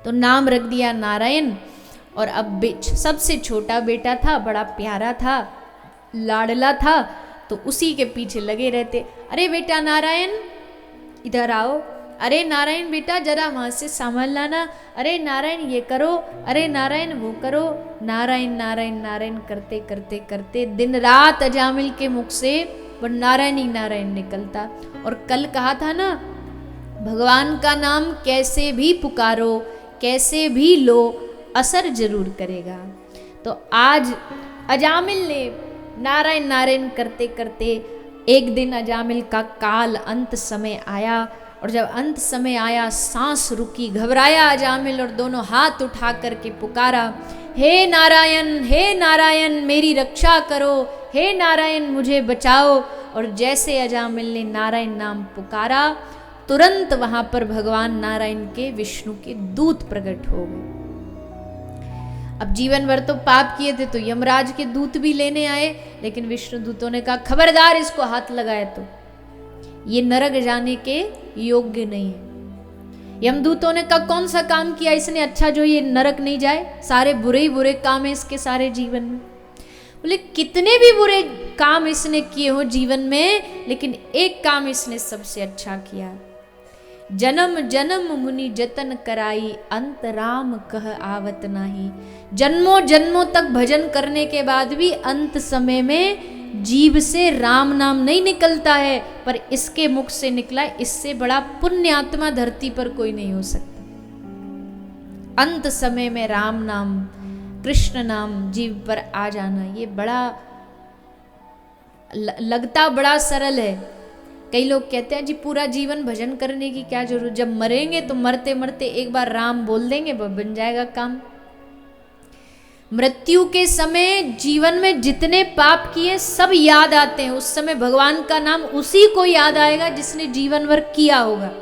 तो नाम रख दिया नारायण। और अब सबसे छोटा बेटा था, बड़ा प्यारा था, लाडला था, तो उसी के पीछे लगे रहते। अरे बेटा नारायण इधर आओ, अरे नारायण बेटा जरा वहाँ से सामान लाना, अरे नारायण ये करो, अरे नारायण वो करो। नारायण नारायण नारायण करते करते करते दिन रात अजामिल के मुख से वो नारायण ही नारायण निकलता। और कल कहा था ना, भगवान का नाम कैसे भी पुकारो, कैसे भी लो, असर जरूर करेगा। तो आज अजामिल ने नारायण नारायण करते करते एक दिन अजामिल का काल अंत समय आया। और जब अंत समय आया, सांस रुकी, घबराया अजामिल और दोनों हाथ उठा करके पुकारा, हे नारायण मेरी रक्षा करो, हे नारायण मुझे बचाओ। और जैसे अजामिल ने नारायण नाम पुकारा, तुरंत वहां पर भगवान नारायण के विष्णु के दूत प्रकट हो गए। अब जीवन भर तो पाप किए थे तो यमराज के दूत भी लेने आए, लेकिन विष्णु दूतों ने कहा खबरदार इसको हाथ लगाए तो ये नरक जाने के योग्य नहीं है। यमदूतों ने कहा कौन सा काम किया इसने अच्छा जो ये नरक नहीं जाए, सारे बुरे ही बुरे काम है इसके सारे जीवन में। बोले कितने भी बुरे काम इसने किए हो जीवन में, लेकिन एक काम इसने सबसे अच्छा किया, जन्म जन्म मुनि जतन कराई, अंत राम कह आवत नाही। जन्मों जन्मों तक भजन करने के बाद भी अंत समय में जीव से राम नाम नहीं निकलता है, पर इसके मुख से निकला, इससे बड़ा पुण्य आत्मा धरती पर कोई नहीं हो सकता। अंत समय में राम नाम, कृष्ण नाम जीव पर आ जाना, ये बड़ा लगता बड़ा सरल है। कई लोग कहते हैं जी पूरा जीवन भजन करने की क्या जरूरत, जब मरेंगे तो मरते मरते एक बार राम बोल देंगे बन जाएगा काम। मृत्यु के समय जीवन में जितने पाप किए सब याद आते हैं, उस समय भगवान का नाम उसी को याद आएगा जिसने जीवन भर किया होगा।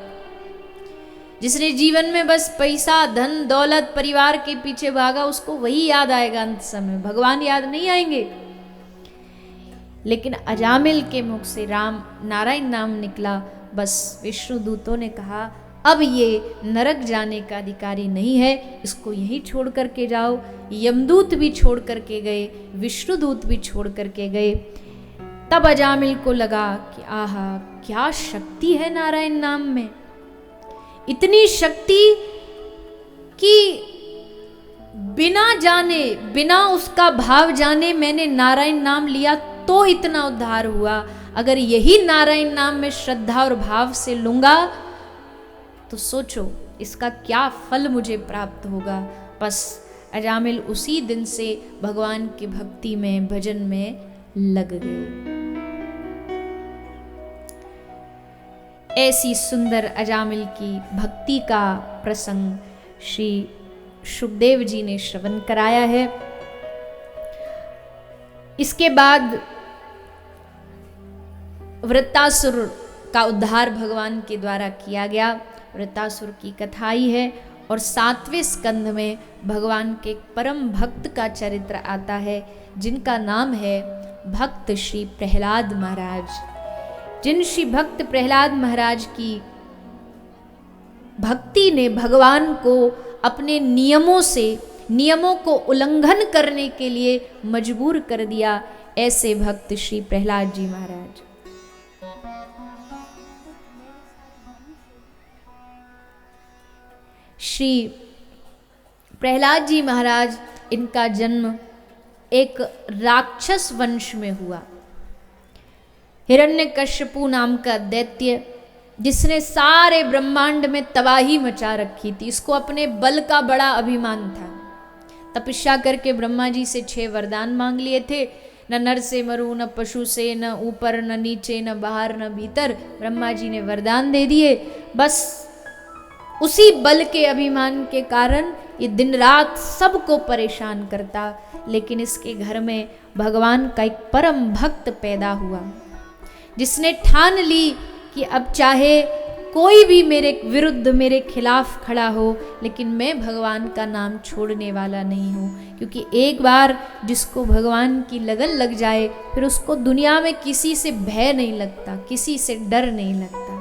जिसने जीवन में बस पैसा धन दौलत परिवार के पीछे भागा, उसको वही याद आएगा अंत समय, भगवान याद नहीं आएंगे। लेकिन अजामिल के मुख से राम नारायण नाम निकला, बस विष्णु दूतों ने कहा अब ये नरक जाने का अधिकारी नहीं है, इसको यहीं छोड़ करके जाओ। यमदूत भी छोड़ करके गए, विष्णुदूत भी छोड़ करके गए। तब अजामिल को लगा कि आहा क्या शक्ति है नारायण नाम में, इतनी शक्ति कि बिना जाने बिना उसका भाव जाने मैंने नारायण नाम लिया तो इतना उद्धार हुआ। अगर यही नारायण नाम में श्रद्धा और भाव से लूंगा तो सोचो इसका क्या फल मुझे प्राप्त होगा। बस अजामिल उसी दिन से भगवान की भक्ति में भजन में लग गए। ऐसी सुंदर अजामिल की भक्ति का प्रसंग श्री शुकदेव जी ने श्रवण कराया है। इसके बाद वृत्तासुर का उद्धार भगवान के द्वारा किया गया। वृत्तासुर की कथा ही है और 7वें स्कंध में भगवान के परम भक्त का चरित्र आता है, जिनका नाम है भक्त श्री प्रहलाद महाराज। जिन श्री भक्त प्रहलाद महाराज की भक्ति ने भगवान को अपने नियमों को उल्लंघन करने के लिए मजबूर कर दिया, ऐसे भक्त श्री प्रहलाद जी महाराज। श्री प्रहलाद जी महाराज, इनका जन्म एक राक्षस वंश में हुआ। हिरण्यकश्यपु नाम का दैत्य, जिसने सारे ब्रह्मांड में तबाही मचा रखी थी, इसको अपने बल का बड़ा अभिमान था। तपस्या करके ब्रह्मा जी से 6 वरदान मांग लिए थे, न नर से मरू, न पशु से, न ऊपर न नीचे, न बाहर न भीतर। ब्रह्मा जी ने वरदान दे दिए। बस उसी बल के अभिमान के कारण ये दिन रात सबको परेशान करता। लेकिन इसके घर में भगवान का एक परम भक्त पैदा हुआ, जिसने ठान ली कि अब चाहे कोई भी मेरे विरुद्ध मेरे खिलाफ खड़ा हो, लेकिन मैं भगवान का नाम छोड़ने वाला नहीं हूँ। क्योंकि एक बार जिसको भगवान की लगन लग जाए, फिर उसको दुनिया में किसी से भय नहीं लगता, किसी से डर नहीं लगता।